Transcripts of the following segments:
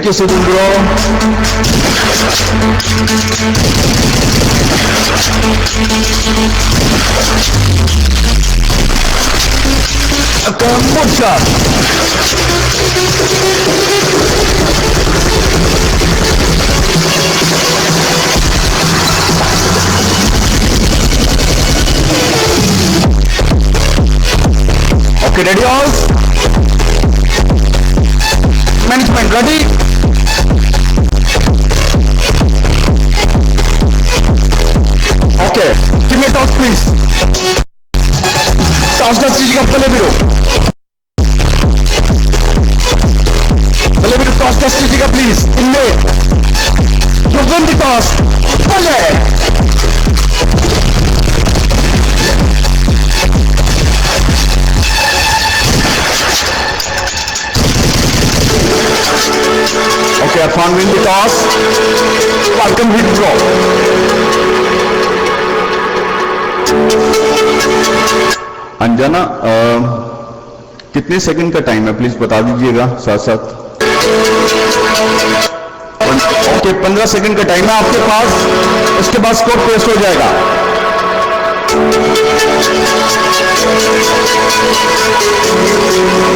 you, Sidhu bro. Come on, shot. Okay, ready all? Management, ready? Okay, give me a toss please. Toss the stage up, Balebiro. Balebiro, toss the stage up please. In there. You win the toss. Bale. Okay, Irfan win the toss. Welcome hit drop. Anjana कितने second का time है please बता दीजिएगा साथ साथ। Okay 15 second का time है आपके पास, उसके बाद स्कोर पेस्ट हो जाएगा।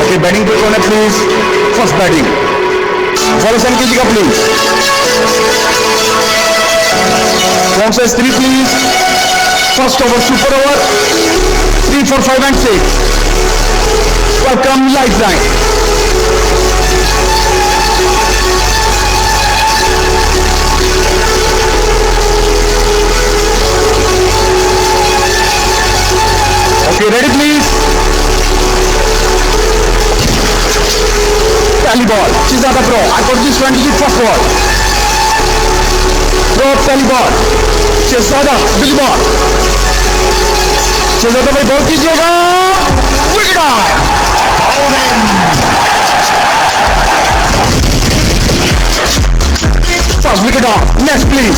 ओके बैटिंग पे कौन है please? First batting follow send कीजिएगा प्लीज। कौन सा 3 please? First over super over 3, 4, 5 and 6. Welcome Lifeline. Okay, ready please? Tally ball. Shehzada Pro. I got this one to the first ball. Pro tally ball. Shehzada big ball. Shehzada भाई ball कीजिएगा। Wicket first wicket off. Next please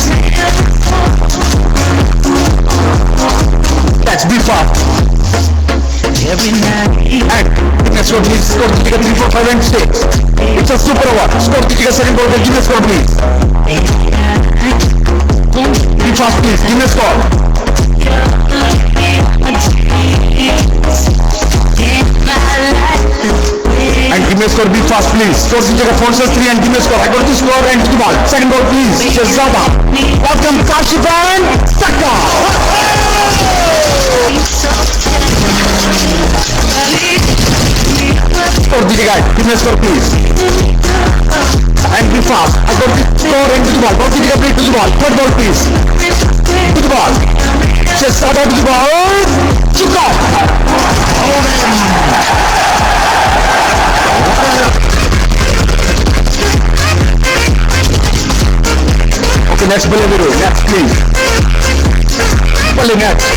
that's be fast and next one please score कीजिएगा 3, 4, 5 and 6. It's a super over. Score कीजिएगा second ball पे। Give me score please. Be fast please. Give me score. And give me a score, be fast please. Score कीजिएगा 4-3 and give me a score. I got the score and the ball. Second ball please. Shehzada. Welcome Kashif and Saka. Score दीजिएगा. Give me a score please. And be fast. I got the score and the ball. Ball कीजिएगा please to the ball. Third ball please. To the ball. Shehzada to the ball. Kick off. Okay, next Balebiro. Next please. Bale next.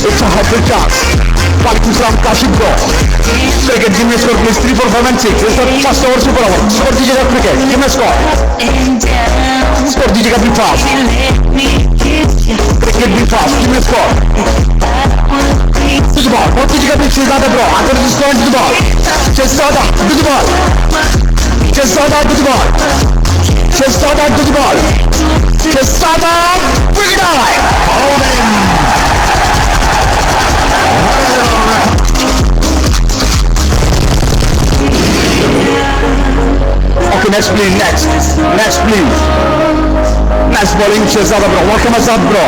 It's a hot chance. Back from Kashif bro. Cricket, give me a score please. 3, 4, 5 and 6. It's the first over super over. Score दीजिएगा cricket. Give me a score. Score दीजिएगा be fast. Cricket be fast. Give me a score. To the ball. Ball कीजिएगा please. Shehzada bro. I got the score to the ball. Shehzada to the ball. Shehzada to the ball. Shehzada to the ball. Shehzada bring it on. Okay, next please. Next please. Nice bowling Shehzada bro. Welcome Azad bro.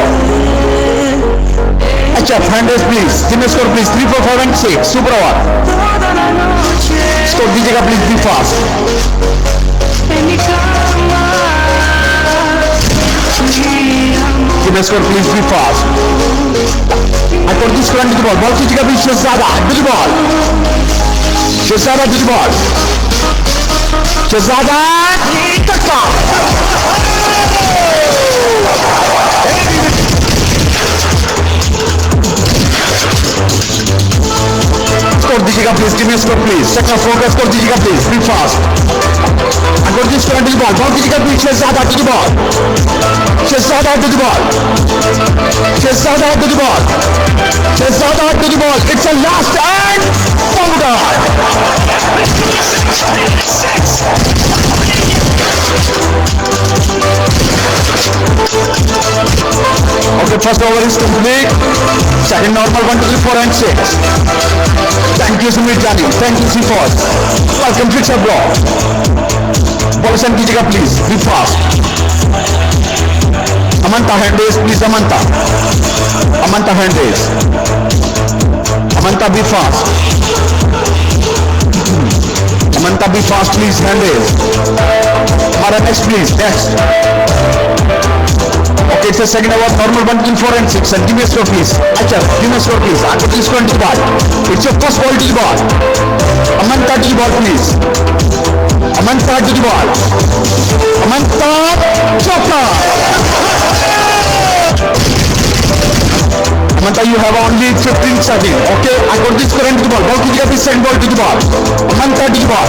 HF handers please. Give me a score please. 3, 4, 5 and 6. Super over. Score दीजिएगा please. Be fast. Give me a score please. Be fast. I got this score to the ball. Ball कीजिएगा please. Shehzada to the ball. Shehzada to the ball. Shehzada touchdown. Score दीजिएगा please. Give me a score please. Second score का score दीजिएगा please. Be fast. I got this score to the ball. Ball कीजिएगा please. Shehzada to the ball. Shehzada to the ball. Shehzada to the ball. Shehzada to the ball. It's a last and Bonga. points to Vivek. Second normal 1, 2, 3, 4 and 6. Thank you Sumit Jani. Thank you C4. Welcome Fixer Block. Ball send कीजिएगा please. Be fast. Amanta hand raise please. Amanta hand raise. Amanta be fast. Amanta be fast please. Hand raise. Mara next please. Next. Okay, it's the second hour, normal 1, 2, 4 and 6. And give me a score please. Achha, give me a score please. I got this one to the ball. It's your first ball to the ball. Amanta to the ball please. Amanta to the ball. Amanta, Chopra. Amanta, you have only 15 seconds. Okay, I got this current to the ball. Ball to the second ball to the ball. Amanta to the ball.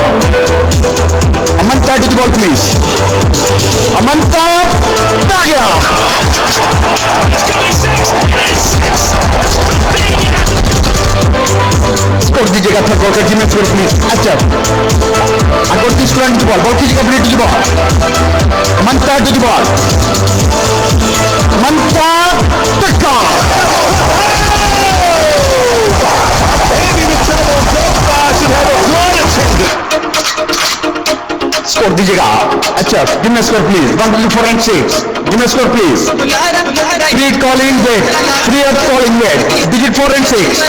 Amanta to the ball please. Amanta, Dagya. Score दीजिएगा था गोल का जिम्मे score please. अच्छा, I got this current to the ball. Ball कीजिएगा please to the ball. Amanta to the ball. Amanta, Dagya. Score दीजिएगा. अच्छा, give me a score please. 1, 2, 4 and 6. Give me a score please. Free calling wait. Free at calling wait. Digit 4 and 6.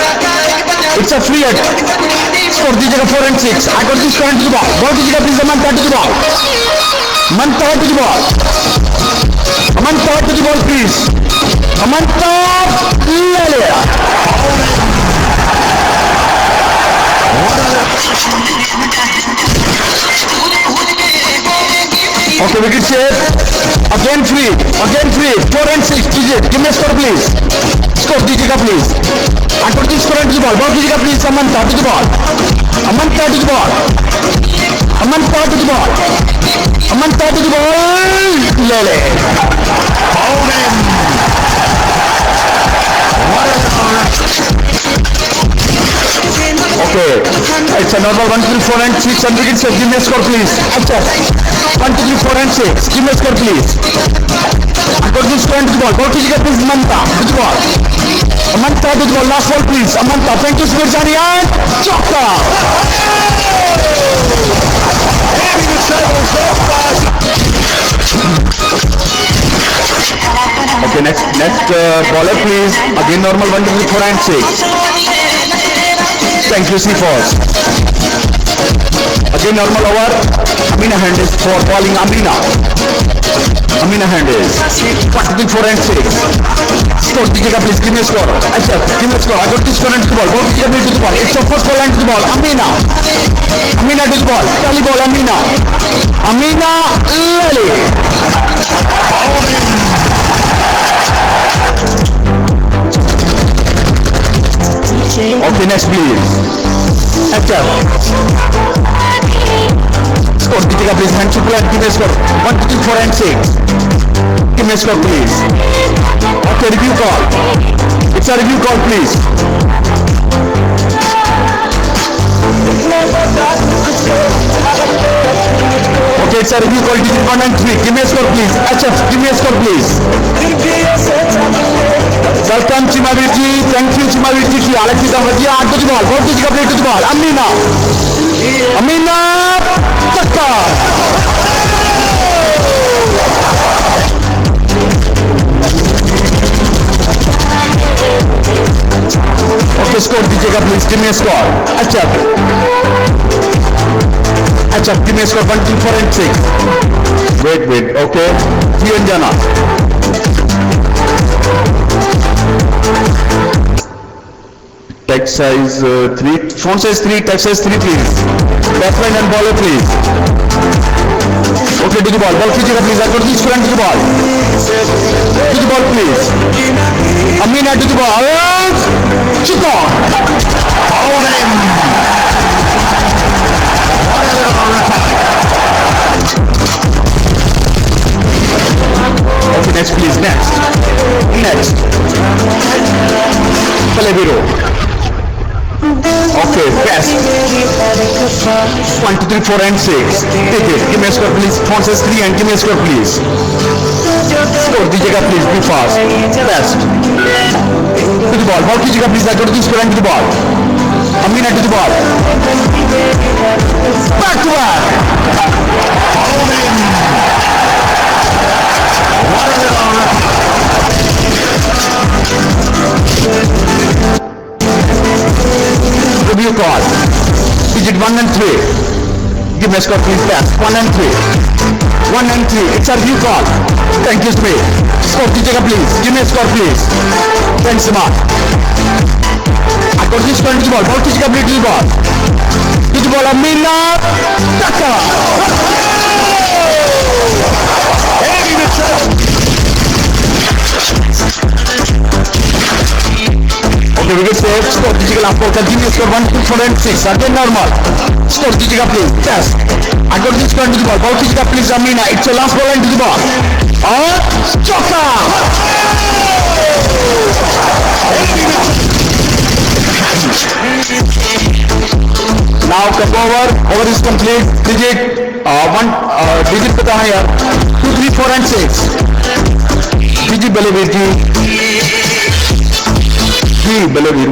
It's a free at. Score दीजिएगा 4 and 6. I got this point to the ball. Ball दीजिएगा please. Amanta to the ball. Amanta to the ball. Amanta to the ball please. Amanta ले लिया. Okay, wicket save. Again free. 4 and 6. Digit. Give me a score please. Score दीजिएगा please. I got this score to the ball. Ball दीजिएगा please. Amanta to the ball. Amanta to the ball. Amanta to the ball. Amanta to the ball. ले ले. Okay, it's a normal 1, 2, 4 and 6 and wicket save. Give me a score please. Achha, 1, 2, 3, 4 and 6. Give me a score please. I got this point to the ball. Ball कीजिएगा please. Amanta to the ball. Amanta to the ball. Last ball please. Amanta. Thank you Sumit Jani and Chopra. Okay, next bowler please. Again normal 1, 2, 3, 4 and 6. Thank you C4. Again normal over. Amina hand is for bowling. Amina hand is 1, 2, 3, 4 and 6. Score दीजिएगा please. Give me a score. अच्छा, give me a score. I got this current to the ball. Ball कीजिएगा please to the ball. It's your first ball and to the ball. Amina to the ball. Pehli ball Amina ले. Okay, next please. अच्छा. Score दीजिएगा please. Hand to play. Give me a score. 1, 2, 3, 4 and 6. Give me a score please. Okay, review call. It's a review call please. Okay, it's a review call. Digit 1 and 3. Give me a score please. Achha, give me a score please. Welcome Chimavir ji. Thank you Chimavir ji. Alex Davadia. Add to the ball. Ball कीजिएगा play to the ball. Amina. Takka. Okay, score दीजिएगा please. Give me a score. अच्छा, give me a score. 1, 2, 4 and 6. Wait. Okay, Anjana. Text size 3. Font size 3. Text size 3 please. Batsman and bowler please. Okay, to the ball. Ball कीजिएगा please. I got this front to the ball. To the ball please. Amina to the ball. Chika. Okay, next please. Next. Paleviro. Okay, best. 1, 2, 3, 4 and 6. Take it. Give me a score please. Phone says 3 and give me a score please. Score दीजिएगा please. Be fast. Best. To the ball. Ball कीजिएगा please. I go to the score and to the ball. Amina to the ball. Back to back. Review call. Digit 1 and 3. Give me a score please. Best. 1 and 3. 1 and 3. It's a review call. Thank you, Smith. Score दीजिएगा please. Give me a score please. Thanks a lot. I got this one to the ball. Ball कीजिएगा please to the ball. To the ball. Amina. Taka. Okay, wicket save. Score दीजिएगा last ball. Continue score 1, 2, 4 and 6. Again normal. Score दीजिएगा please. Yes. I got this one to the ball. Ball कीजिएगा please Amina. It's your last ball and to the ball. और चौका. Now come over. Over is complete. Digit digit पता है यार. 2, 3, 4 and 6. Digit बलेवीर जी. जी बलेवीर.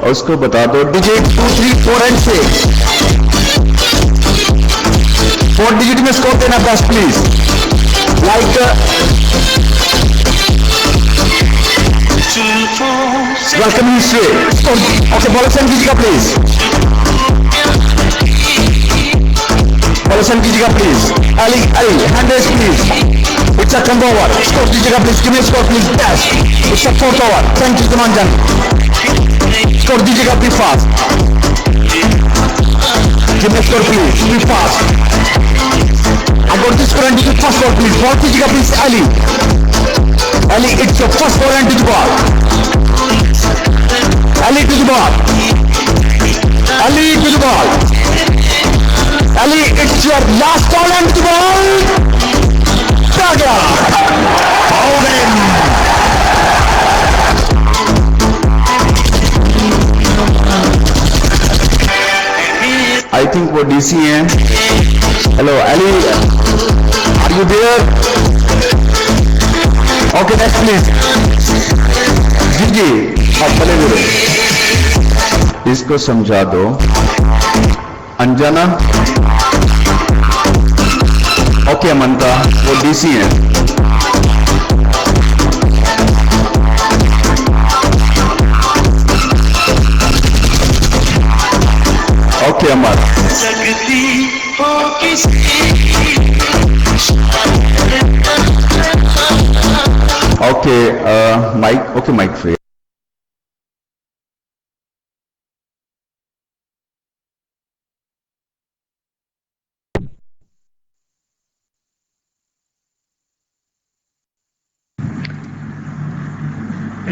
उसको बता दो. Digit 2, 3, 4 and 6. 4 digit में स्कोर देना बस please. Like welcome you straight. Okay, ball send कीजिएगा please. Ball send कीजिएगा please. Ali, hand raise please. It's a combo over. Score कीजिएगा please. Give me a score please. Dash. It's a 4th over. Thank you Zamanjan. Score दीजिएगा be fast. Give me a score please. Be fast. I got this score and the first ball please. Ball कीजिएगा please Ali. Ali, it's your first ball and to the ball. Ali to the ball. Ali to the ball. Ali, it's your last ball and to the ball. Taga. Out in. I think वो DC हैं. Hello, Ali. Are you there? Okay, next please. जी आप भले बोले. इसको समझा दो. Anjana. Okay अमंता वो DC हैं. ओके अमर. Okay, mic. Okay, mic free.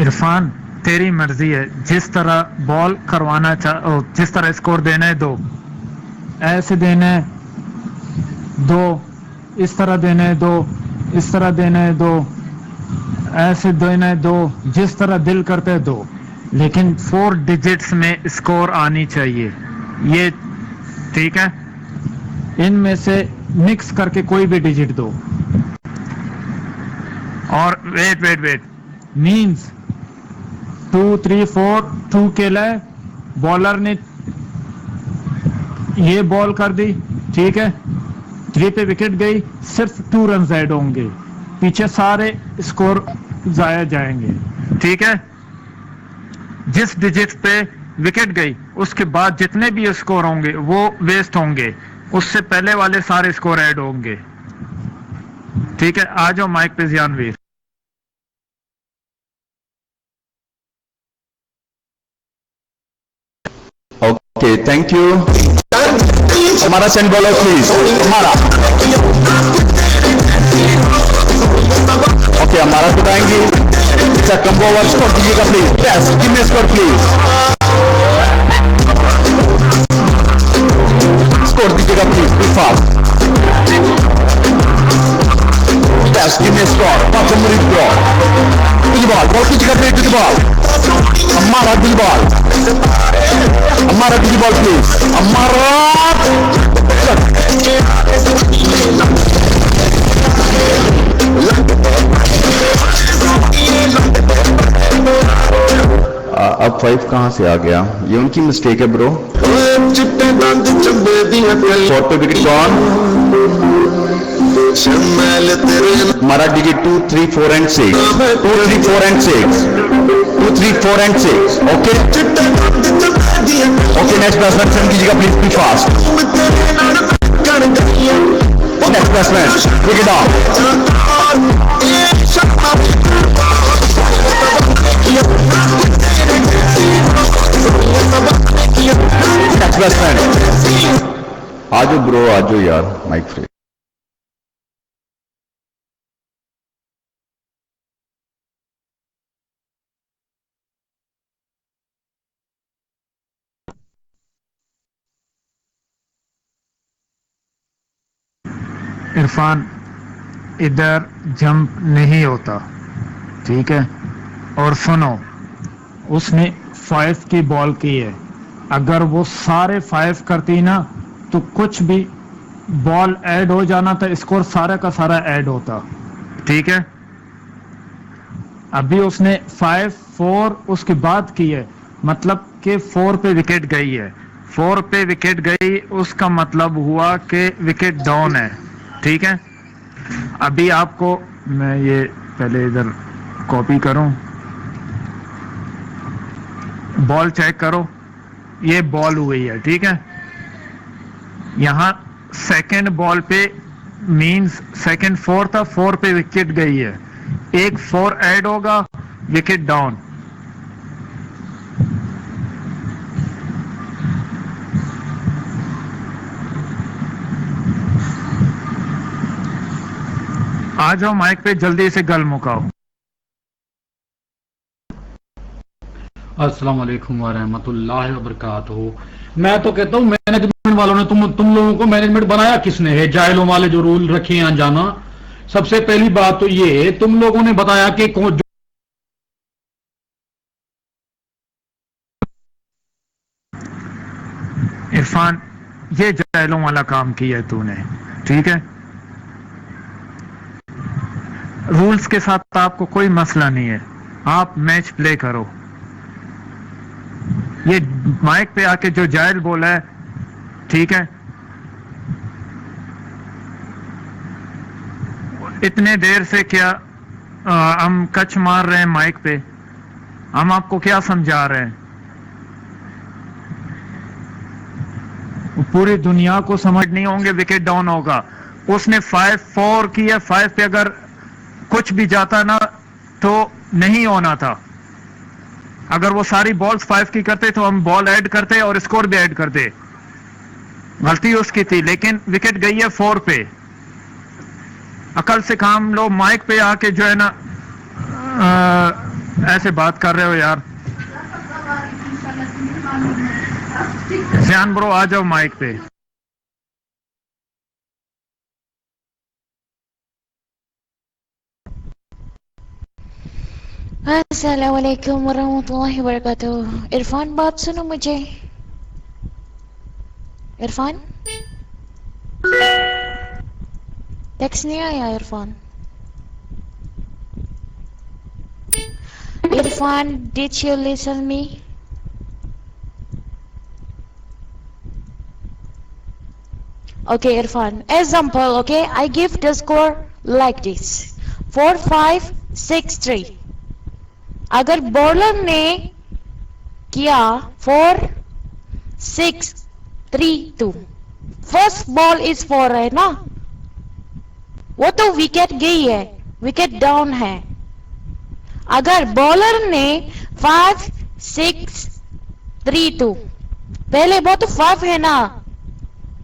Irfan तेरी मर्जी है. जिस तरह बॉल करवाना चाहो, जिस तरह स्कोर देना है दो. ऐसे देना है दो, इस तरह देना है दो, इस तरह देना है दो, ऐसे देना है दो, जिस तरह दिल करते है दो. लेकिन 4 डिजिट्स में स्कोर आनी चाहिए. ये ठीक है. इनमें से मिक्स करके कोई भी डिजिट दो. और वेट मीन्स 2, 3, 4 2 के लिए बॉलर ने ये बॉल कर दी. ठीक है. 3 पे विकेट गई. सिर्फ 2 रन ऐड होंगे. पीछे सारे स्कोर जाया जाएंगे. ठीक है. जिस डिजिट पे विकेट गई उसके बाद जितने भी स्कोर होंगे वो वेस्ट होंगे. उससे पहले वाले सारे स्कोर ऐड होंगे. ठीक है. आ जाओ माइक पे जियानवीर. Okay thank you. हमारा सेंड बॉलर प्लीज. हमारा ओके हमारा बताएंगे. कम्बो ओवर स्कोर दीजिएगा please. Best give me score please. Score दीजिएगा please. Be fast. Best give me score. पांच मुरीद draw. To the ball. Ball कीजिएगा प्लीज. To the ball. हमारा to the ball. Amara to the ball, please. अब 5 कहां से आ गया? ये उनकी मिस्टेक है ब्रो। शॉट पे विकेट गॉन। हमारा digit 2, 3, 4 and 6. 2, 3, 4 and 6. 2, 3, 4 and 6. Okay. Okay, next batsman send कीजिएगा please, be fast. Next batsman, wicket off. Next batsman. आजो ब्रो, आजो यार, माइक फ्री। इरफान, इधर जंप नहीं होता, ठीक है? और सुनो, उसने 5 की बॉल की है। अगर वो सारे 5 करती ना तो कुछ भी बॉल ऐड हो जाना था, स्कोर सारा का सारा ऐड होता, ठीक है? अभी उसने 5, 4 उसके बाद की है, मतलब कि 4 पे विकेट गई है। 4 पे विकेट गई, उसका मतलब हुआ कि विकेट डाउन है, ठीक है? अभी आपको मैं ये पहले इधर कॉपी करूं, बॉल चेक करो, ये बॉल हुई है, ठीक है? यहां सेकंड बॉल पे मींस सेकंड 4 था, 4 पे विकेट गई है, एक 4 ऐड होगा, विकेट डाउन। आ जाओ माइक पे, जल्दी से गल मुकाओ। अस्सलाम वालेकुम वरहमतुल्लाहि वबरकातुहू। मैं तो कहता हूँ मैनेजमेंट वालों ने तुम लोगों को मैनेजमेंट बनाया किसने है? जाहिलों वाले जो रूल रखे हैं अनजाना। सबसे पहली बात तो ये, तुम लोगों ने बताया कि कौन इरफान, ये जाहिलों वाला काम किया है तूने, ठीक है? रूल्स के साथ आपको कोई मसला नहीं है, आप मैच प्ले करो। ये माइक पे आके जो जाहिल बोला है, ठीक है, इतने देर से क्या हम कच मार रहे हैं माइक पे, हम आपको क्या समझा रहे हैं? पूरी दुनिया को समझ नहीं होंगे विकेट डाउन होगा। उसने 5, 4 किया, 5 पे अगर कुछ भी जाता ना तो नहीं होना था। अगर वो सारी बॉल्स 5 की करते तो हम बॉल ऐड करते और स्कोर भी ऐड करते। गलती उसकी थी, लेकिन विकेट गई है 4 पे। अकल से काम लो, माइक पे आके जो है ना ऐसे बात कर रहे हो यार। ध्यान ब्रो, आ जाओ माइक पे। अस्सलामुअलैकुम वरहमतुल्लाहि वबरकातुहू। इरफान, बात सुनो मुझे। इरफान, टेक्स्ट नहीं आया Irfan? Irfan, did you listen me? Okay, Irfan. Example, okay? I give the score like this: 4, 5, 6, 3. अगर बॉलर ने किया 4, 6, 3, 2, फर्स्ट बॉल इज 4 है ना, वो तो विकेट गई है, विकेट डाउन है। अगर बॉलर ने 5, 6, 3, 2, पहले वो तो 5 है ना,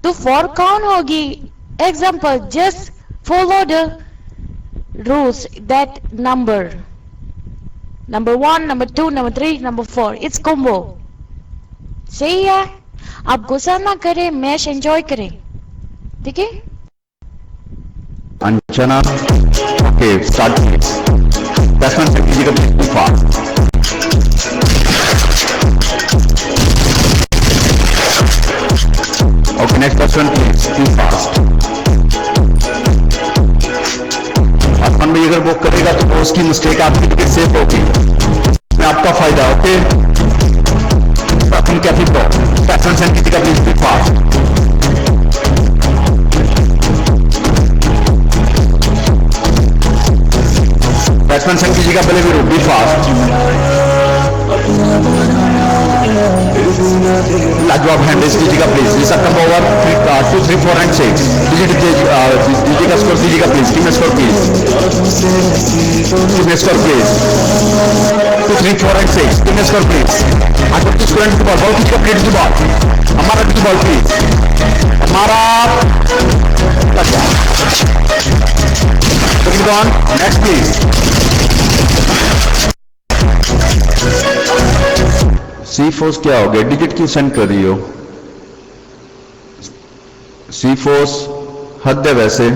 तो 4 कौन होगी? Example, just follow the rules that number 1, number 2, number 3, number 4, it's combo। सही है? आप गुस्सा ना करें, मैच एंजॉय करें, ठीक है? Anjana, okay start. बैट्समैन से कीजिएगा fast. next person please, be fast. आसमान भाई अगर वो करेगा तो उसकी मिस्टेक आपकी विकेट सेफ होगी, इसमें आपका फायदा. ओके, अपन कैफी बॉल बैट्समैन सेंड कीजिएगा please, be fast. Batsman send कीजिएगा पहले भी, बी फास्ट. लाजवाब हैंड रेस कीजिएगा प्लीज. ये सब ओवर 2, 3, 4 and 6 दीजिएगा स्कोर दीजिएगा please. Team score please, team score please. 2, 3, 4 and 6 team score please. आगे की स्टूडेंट की बॉल, बॉल कीजिएगा प्लीज की बॉल. हमारा की बॉल प्लीज, हमारा नेक्स्ट प्लीज. सी फोर्स क्या हो गया, डिजिट क्यों सेंड कर रही हो? सी फोर्स हद है वैसे.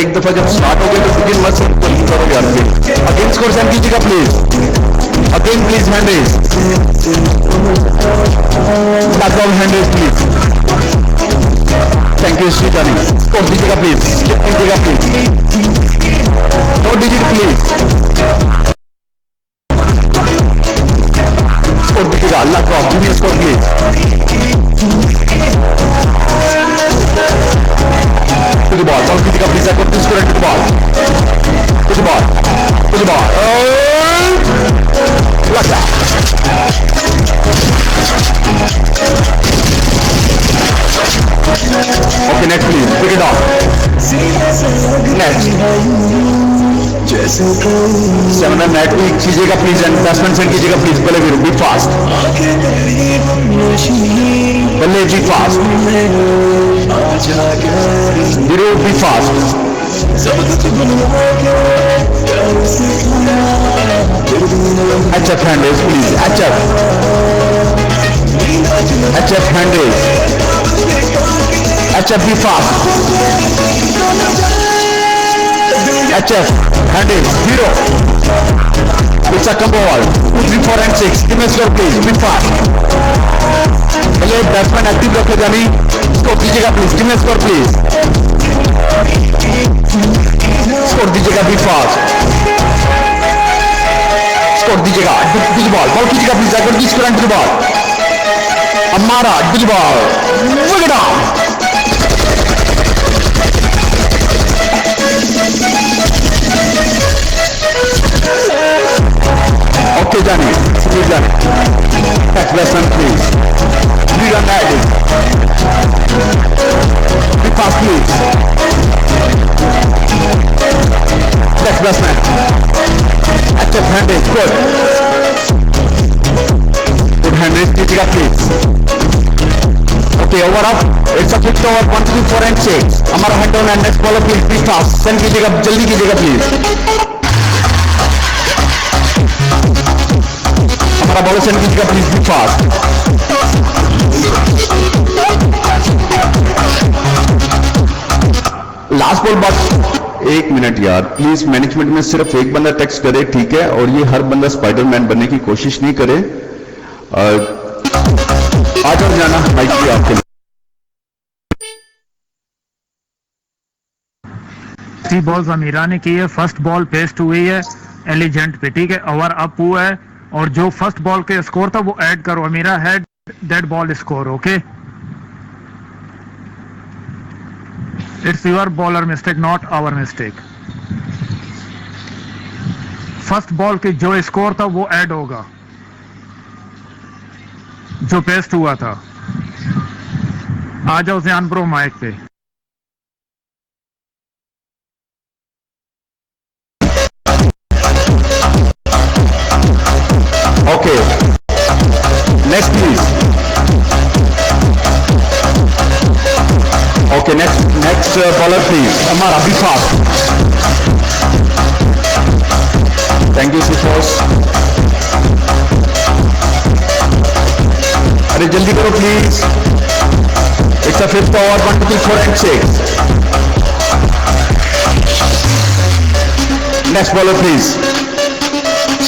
एक दफा जब स्टार्ट हो गया तो बिगिन मत सेंड करो यार. अगेन स्कोर सेंड कीजिएगा please. Again please hand raise, hand raise please. Thank you Srijani. Score दीजिएगा प्लीज, दीजिएगा please. No digit please. Score दीजिएगा, अल्लाह को आप score please. To the ball, ball कीजिएगा please. I got this correct to the ball. To the ball, to the ball. Like that. Okay, next please, pick it up. Next. 7 and net कीजिएगा please and batsman send कीजिएगा please. पहले भी be fast, पहले be fast. Zero, be fast. HF hand raise please. HF hand raise. HF be fast. HF hand raise. 0. It's a combo ball. 2, 3, 4 and 6. Give me a score please. Be fast. पहले batsman active रखे जानी. Score दीजिएगा please. Give me score please. Score दीजिएगा be fast. Score दीजिएगा. डिज ball, ball कीजिएगा please. अगर डिज current to ball. हमारा डिज ball. Wicket out. Okay जानी, प्लीज जानी. Next batsman please. Be run added. Be fast please. Next batsman. Active hand raise. Good. Good hand raise कीजिएगा please. Okay, over up. It's a quick over. 1, 2, 4 and 6. हमारा hand down and next bowler please. Be fast. Send कीजिएगा, जल्दी कीजिएगा please. हमारा bowler send कीजिएगा please. Be fast. Last ball बात. 1 minute यार please. Management में सिर्फ एक बंदा टेक्स्ट करे, ठीक है, और ये हर बंदा स्पाइडरमैन बनने की कोशिश नहीं करे. आ जाओ जाना माइक भी आपके लिए. 3 बॉल्स अमीरा ने की है. फर्स्ट बॉल पेस्ट हुई है एलिजेंट पे, ठीक है. ओवर अप हुआ है और जो फर्स्ट बॉल के स्कोर था वो ऐड करो. Amira had that ball score. Okay, it's your bowler mistake, not our mistake. First ball के जो स्कोर था वो ऐड होगा जो पेस्ट हुआ था. आ जाओ ज़ियान ब्रो माइक पे. Okay, next please. Okay, next bowler please. हमारा बी फास्ट. थैंक यू सिफोस. अरे जल्दी करो please. It's a 5th over. 1, 2, 3, 4 and 6. Next bowler please.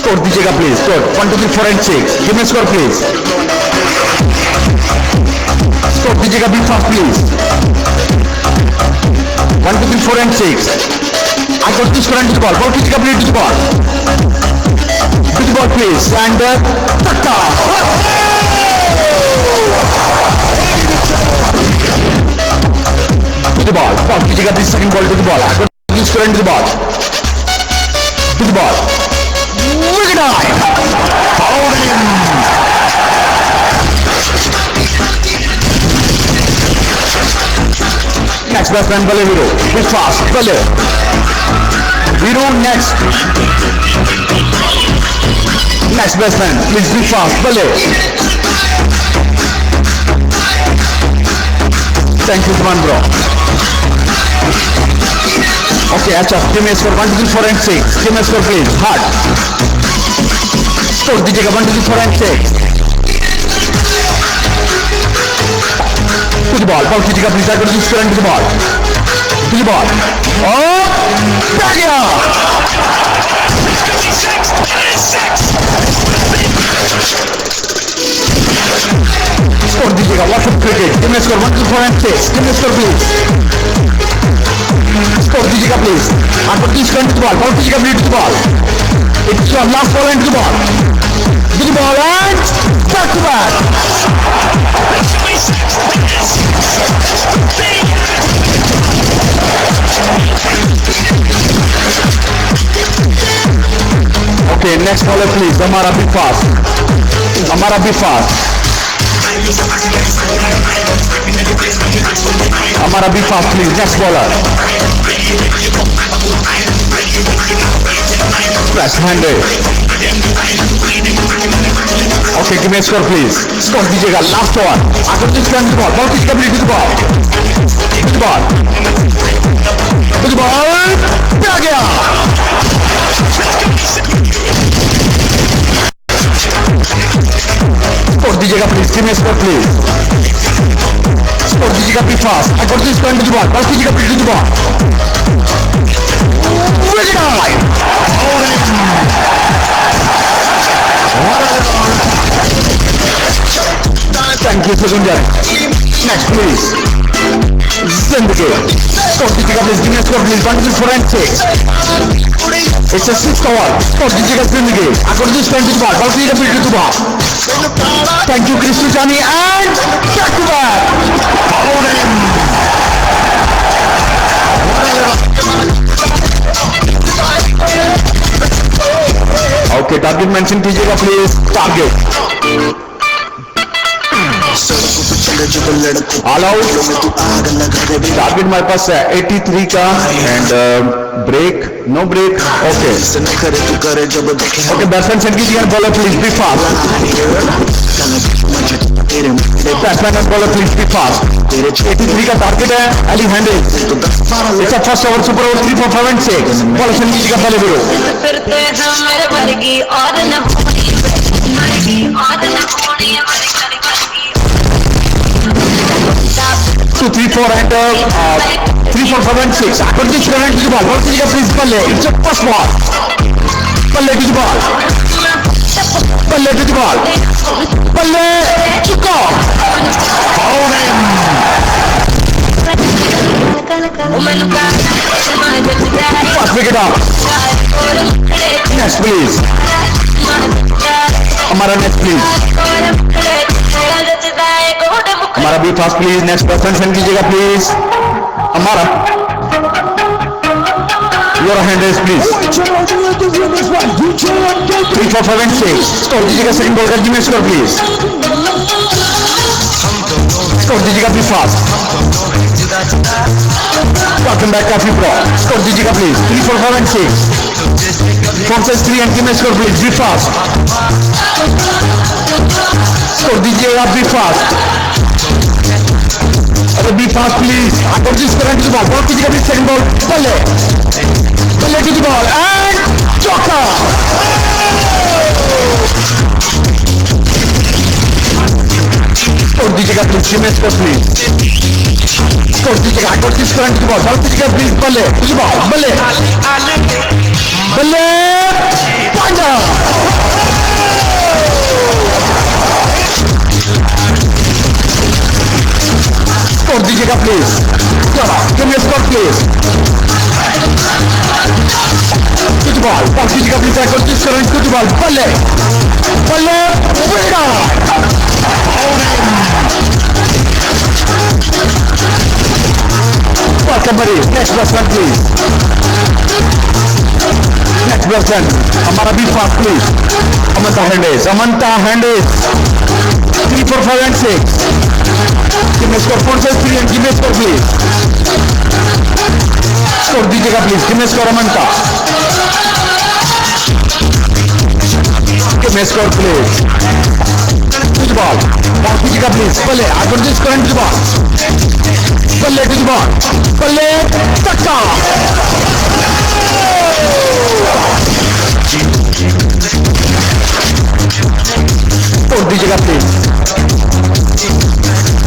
Score दीजिएगा please. Score 1 2 3 4 and 6. Give me score please. Score दीजिएगा be fast please. 1 2 3 4 and 6. I got this current to the ball. Ball कीजिएगा please to the ball. To the ball please. And takka. To the ball. Ball कीजिएगा this second ball to the ball. I got this current to the ball. To the ball. Wicket eye. Fouled in. Next batsman Bale Viro. Hit fast. Bale. Viro next. Next batsman. Please be fast. Bale. Thank you, Juman bro. Okay, अच्छा. Give me a score 1 2 3 4 and 6. Give me a score please. Hard. Score दीजिएगा 1 2 3 4 and 6. To the ball. Ball कीजिएगा please. I got this current to the ball. To the ball. Oh, back here. Score दीजिएगा. Lots of cricket. Give me a score 1 2 4 and 6. Give me a score please. Score दीजिएगा please. I got this current to the ball. Ball कीजिएगा please to the ball. It's your last ball and to the ball. To the ball and back to back. Okay, next bowler please. Amara be fast. Amara be fast. Amara be fast please. Next bowler. Press handed. Okay, give me a score please. Score दीजिएगा. Last one. After this turn to the ball. Ball कीजिएगा please to the ball. To the ball. To the ball. Back गया. Score दीजिएगा please. Give me a score please. Score दीजिएगा be fast. I got this turn to the ball. Ball कीजिएगा please to the ball. Wicket eye. Thank you, Sujinjar. Next, please. Zindagi. Score दीजिएगा please. Give me a score please. 1 2 4 and 6. It's a 6th over. Score दीजिएगा Zindagi. I got this turn to the ball. Ball कीजिएगा please to the ball. Thank you, Kristu Chani, and back to back. Okay, target mention कीजिएगा please. Target. All out. Target हमारे पास है 83 का and break, no break. Okay. Okay, batsman send कीजिएगा. Bowler please be fast. Batsman and bowler please be fast. 83 का target है. Ali Henry. It's a first over super over 3 4 5 and 6. Bowler send कीजिएगा Bale Viro. Two, 3 4 and 3 4 5 and 6. After this current to the ball. Ball कीजिएगा please Bale. It's a first ball. Bale to the ball. Bale to the ball. Bale chuka. First wicket up. Next please. Amara next please. Amara be fast please. Next person send कीजिएगा please. Amara. Your hand is please. 3 4 5 and 6. Score दीजिएगा second ball का. Give me a score please. Score दीजिएगा be fast. Welcome back Kafi Pro. Score दीजिएगा please. 3 4 5 and 6. Form says 3 and give me a score please. Be fast. Score दीजिएगा be fast. अरे be fast please. After this current to the ball. Ball कीजिएगा please second ball. Bale. Bale to the ball and chokka. Score दीजिएगा please. Give me a score please. Score दीजिएगा. After this current to the ball. Ball कीजिएगा please Bale to the ball. Bale. Bale. Panda. please. Give me a score, please. To the ball. Ball कीजिएगा please. Record this current to the ball. Balle. Balle. Winner. Welcome, buddy. Next person, please. Next person. हमारा भी fast, please. Amanta Hendes. Amanta Hendes. 3, 4, 5 and 6. Give me a score. 4 says 3 and give me a score, please. Score दीजिएगा please. Give me a score, Amanta. Give me a score, please. To the ball. Ball कीजिएगा please. Balle. I got this current to the ball. Balle to the ball. Balle. Takka. Score दीजिएगा please.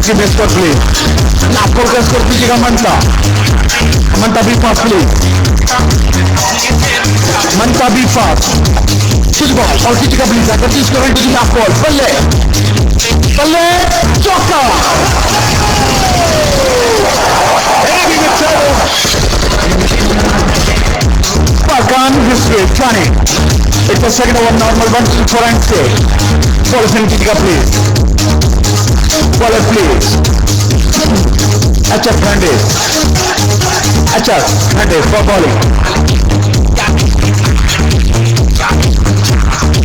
Give me a score, please. Last ball का score दीजिएगा Manta. Manta be fast, please. Manta be fast. To the ball. Ball कीजिएगा please. I got this current to the last ball. Balle. Balle. Chokka. Pagan history, Johnny. It's the second over normal 1, 2, 4 and 6. Ball कीजिएगा please. Ball please. HF Hendes. HF Hendes for balling.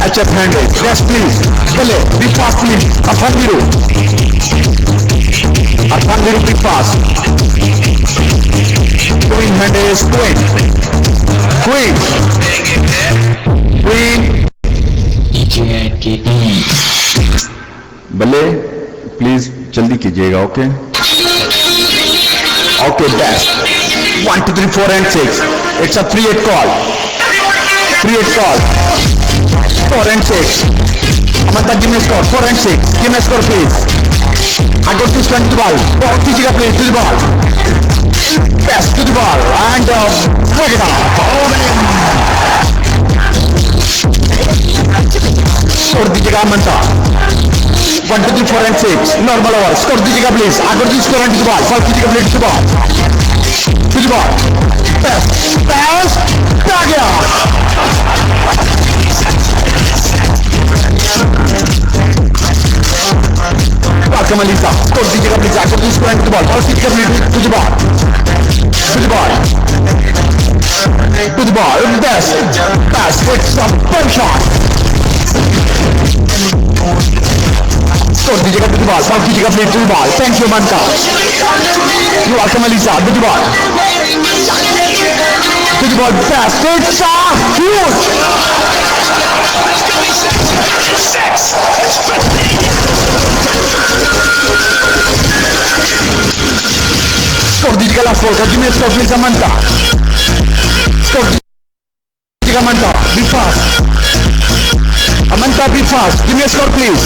HF Hendes. Yes please. Balle. Be fast please. Arfan Biru be fast. Queen Hendes. Queen. बल्ले please जल्दी कीजिएगा okay okay best 1 2 3 4 and 6 it's a 3-8 call 4 and 6 Amanta give me a score 4 and 6 give me a score please I got this one to the ball ball कीजिएगा please to the ball best to the ball and break it up score दीजिएगा Amanta 1 2 3 4 and 6 normal over score दीजिएगा please I got this score and to the ball ball कीजिएगा please to the ball best आ गया welcome Alisa score दीजिएगा please I got this score and to the ball ball कीजिएगा please to the ball best it's a fun shot score दीजिएगा to the ball ball कीजिएगा please to the ball thank you Manta you welcome Alisa to the ball best it's a huge score दीजिएगा last ball का give me a score please Manta score दीजिएगा Manta be fast Amanta be fast give me a score please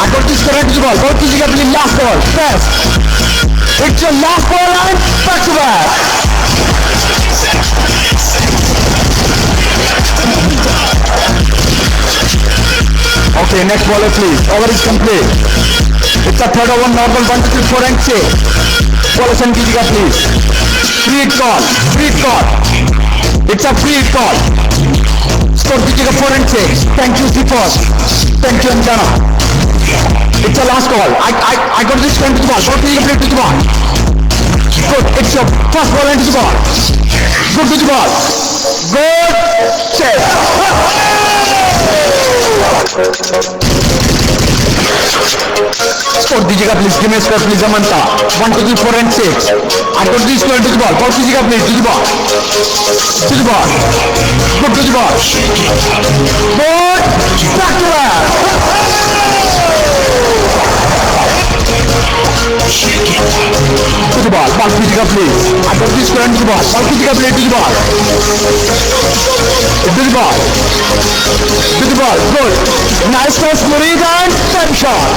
I got this correct to the ball ball कीजिएगा please last ball fast it's your last ball and back to back okay next baller please over is complete it's a third over normal 1 2 3 4 and 6 ball send कीजिएगा please free call it's a free call score कीजिएगा 4 and 6 thank you Sifos thank you Anjana it's a last call I got this one to the ball ball कीजिएगा play to the ball good it's your first ball into the ball good to the ball good set score दीजिएगा please give me a score please Amanta 1 2 3 4 and 6 I got this one to the ball ball कीजिएगा please to the ball good to the ball good back to back to the ball कीजिएगा please I got this one to the ball ball कीजिएगा please to the ball good nice pass Murid and time shot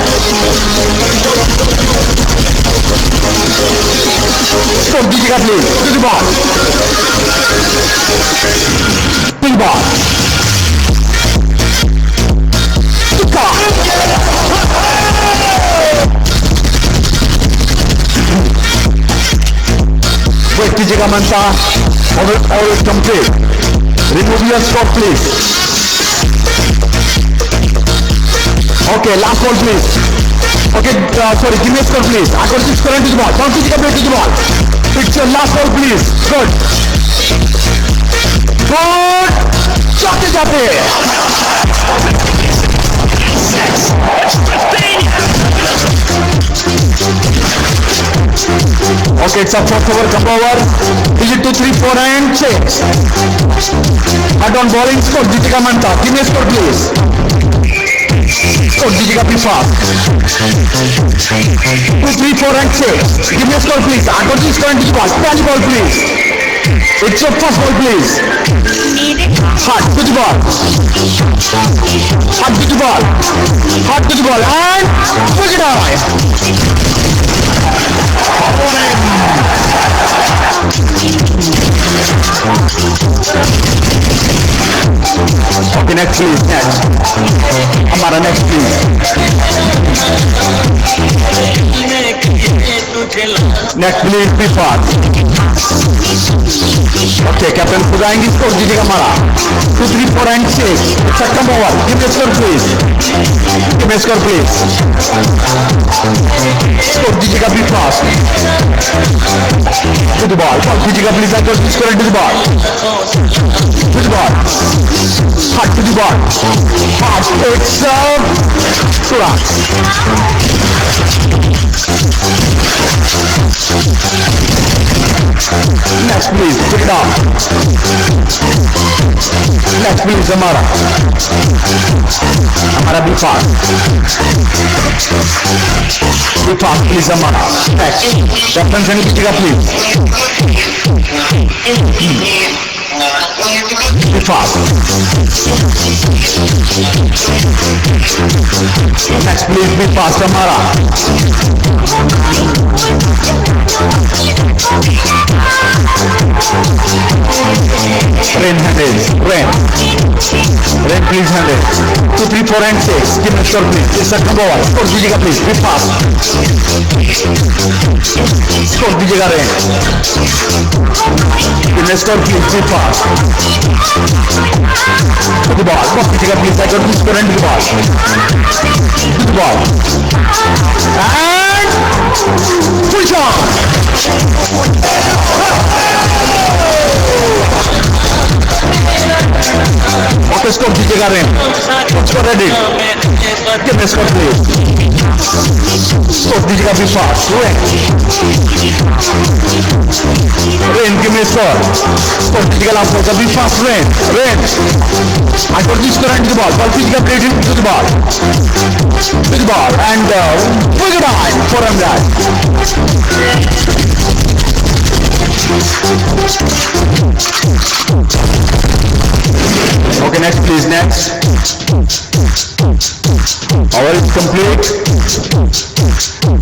score दीजिएगा please to the ball Manta. All is complete. Remove your scope, please. Okay, last ball, please. Okay, sorry, give me a score, please. I got this current to the ball. Don't take to the ball. It's your last ball, please. Good. Good. Chop it up here. Okay, it's a fourth over, come over. Digit 2, 3, 4 and 6. Head on bowling, score Jitika Manta. Give me a score, please. Score Jitika, be fast. 2, 3, 4 and 6. Give me a score, please. I got this current to the ball. Catch ball, please. It's your first ball, please. Hard to the ball. Hard to the ball. Hard to the ball. And pick it up. Okay, next please, next. Hamara next please. Next please, be fast. Okay, Captain Pudayengi score दीजिएगा हमारा 2, 3, 4 and 6. It's a come over. Give me a score please. Give me a score please. Score दीजिएगा be fast. To the ball. Ball दीजिएगा please. I got this score to the ball. To the ball. Hard to the ball. Hard. It's Sura. Next please, pick it up. Next please, Amara. Amara, be fast. Be fast, please, Amara. Next. Captain Sani, pick it up, please. Be fast. Next please, be fast, Amara. Rain handle. Rain. Rain please handle. 2, 3, 4 and 6. Give me a score please. It's a number 1. Score दीजिएगा please. Be fast. Score दीजिएगा Rain. Give me a score please. Be fast. To the ball. Score दीजिएगा please. I got this score and to the ball. To the ball. And full shot. Okay, score दीजिएगा Rain. Score ready. Give me a score please. Score दीजिएगा be fast. Rain. Rain, give me a score. Score दीजिएगा last ball. Be fast, Rain. Rain. I got this score and to the ball. Ball दीजिएगा plate it to the ball. To the ball and pick it on for him that. Okay, next please, next. Over is complete.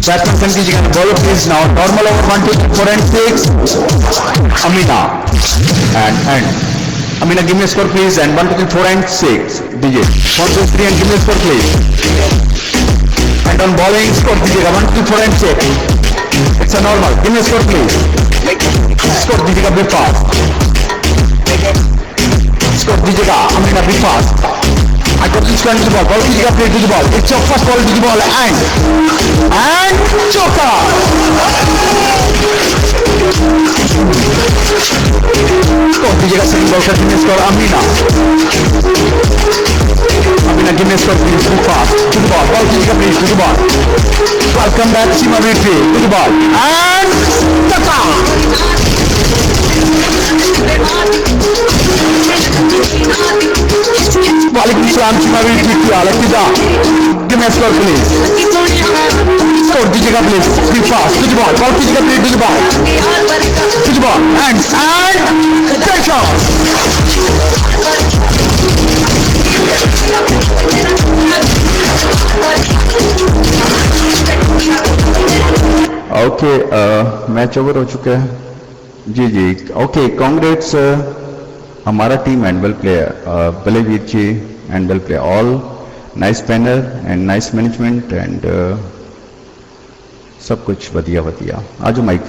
Batsman can कीजिएगा bowler please now. Normal over 1, 2, 3, 4 and 6. Amina and Amina, give me a score please. And 1, 2, 3, 4 and 6. DJ 1, 2, 3 and give me a score please. And on bowling score दीजिएगा 1, 2, 4 and 6. It's a normal. Give me a score please. Score दीजिएगा be fast. Score दीजिएगा Amina, be fast. I got this one to the ball. Ball दीजिएगा play to the ball. It's your first ball to the ball and choker. Score दीजिएगा second ball का give me a score Amina. Amina, give me a score please. Be fast. To the ball. Ball दीजिएगा please to the ball. Welcome back Seema Virti to the ball and choker. Walaikum salam Seema Virti की हालत किदा. Give me a score please. Score दीजिएगा please. Be fast. To the ball. Ball दीजिएगा please to the ball. To the ball and take shot. Okay, match over हो चुका है जी जी. Okay, congrats हमारा team and well player Balvir ji and well player all nice panel and nice management and सब कुछ वधिया वधिया. आज mike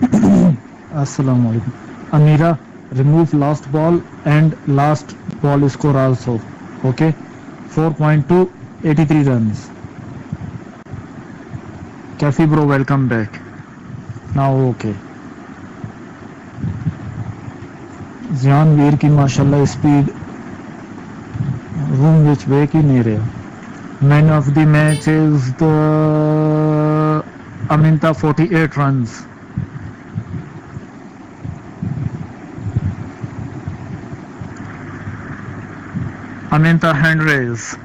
Assalamu alaikum. Amira, remove last ball and last ball score also. Okay. 4.2, 83 runs. Cafe bro, welcome back. Now okay. जियान वीर की माशाल्लाह speed room which वेक ही नहीं रहा. Man of the match is the Aminta 48 runs. Aminta hand raise.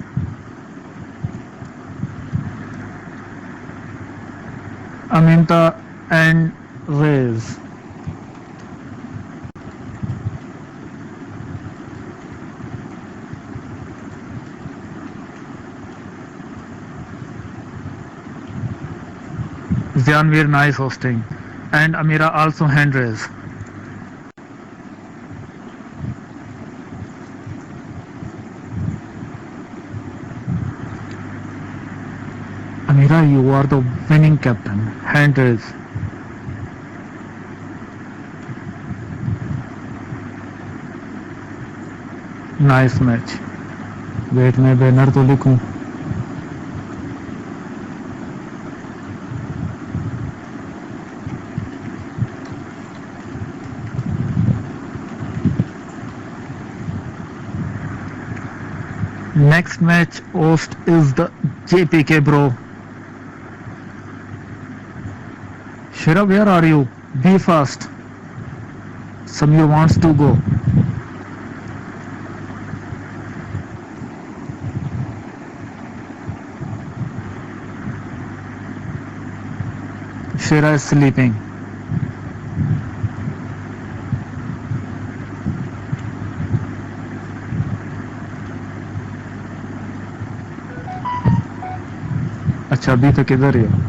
Aminta and raise. Zianvir, nice hosting. And Amira also hand raise. Amira, you are the winning captain. Hand raise. Nice match. Wait, मैं banner तो लिखूं. Next match host is the JPK bro. Shira, where are you? Be fast. Samir wants to go. Shira is sleeping. अच्छा अभी तक इधर ही है.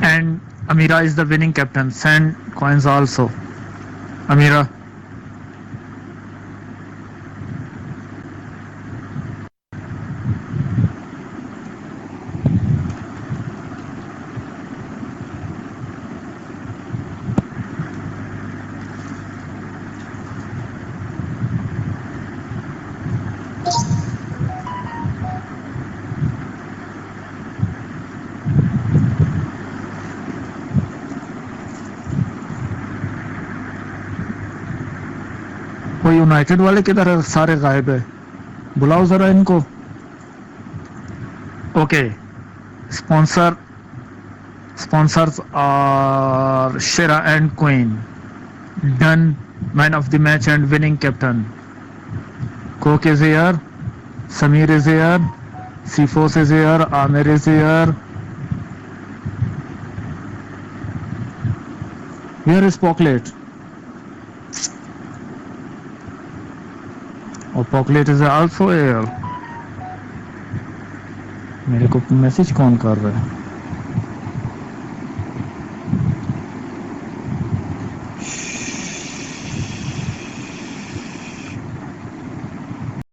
And Amira is the winning captain. Send coins also. Amira. वो United वाले किधर है? सारे गायब है. बुलाओ जरा इनको. Okay. Sponsors are Shira and Queen. Done. Man of the match and winning captain. Coke is here. Samir is here. Sifos is here. Amir is here. Where is Pocklet? और पॉकलेट इज आल्सो एयर. मेरे को message कौन कर रहा है?